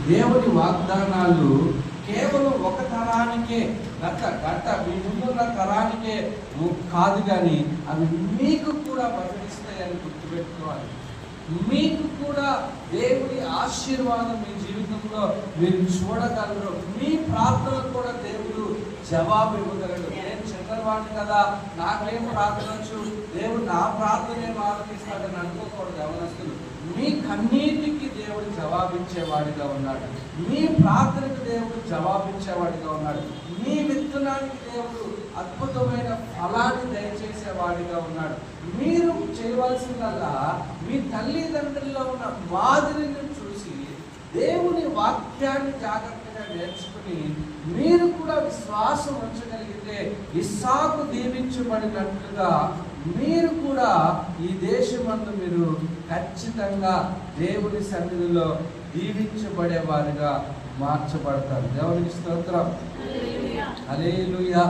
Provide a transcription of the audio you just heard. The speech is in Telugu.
దేవుని వాగ్దానాలు కేవలం ఒక తరానికే గత మీ ముందున్న తరానికే కాదు, కానీ అవి మీకు కూడా వర్తిస్తాయని గుర్తుపెట్టుకోవాలి. మీకు కూడా దేవుని ఆశీర్వాదం మీ జీవితంలో మీరు చూడగలరు. మీ ప్రార్థన కూడా దేవుడు జవాబు ఇవ్వగలడు. నేను చిన్నవాడిని కదా, నాకేం ప్రార్థన వచ్చు, దేవుడు నా ప్రార్థనే ఆలకిస్తాడని అనుకోకూడదు యవనస్తులు. మీ కన్నీటికి దేవుడు జవాబిచ్చేవాడిగా ఉన్నాడు. మీ ప్రార్థనకు దేవుడు జవాబిచ్చేవాడిగా ఉన్నాడు. మీ విత్తనానికి దేవుడు అద్భుతమైన ఫలాన్ని దయచేసేవాడిగా ఉన్నాడు. మీరు చేయవలసిందల్లా మీ తల్లిదండ్రుల్లో ఉన్న మాదిరిని చూసి దేవుని వాక్యాన్ని జాగ్రత్తగా నేర్చుకుని మీరు కూడా విశ్వాసం ఉంచగలిగితే ఇస్సాకు దీవించబడినట్లుగా మీరు కూడా ఈ దేశమందు మీరు ఖచ్చితంగా దేవుని సన్నిధిలో దీవించబడేవారిగా మార్చబడతారు. దేవునికి స్తోత్రం. హల్లెలూయా.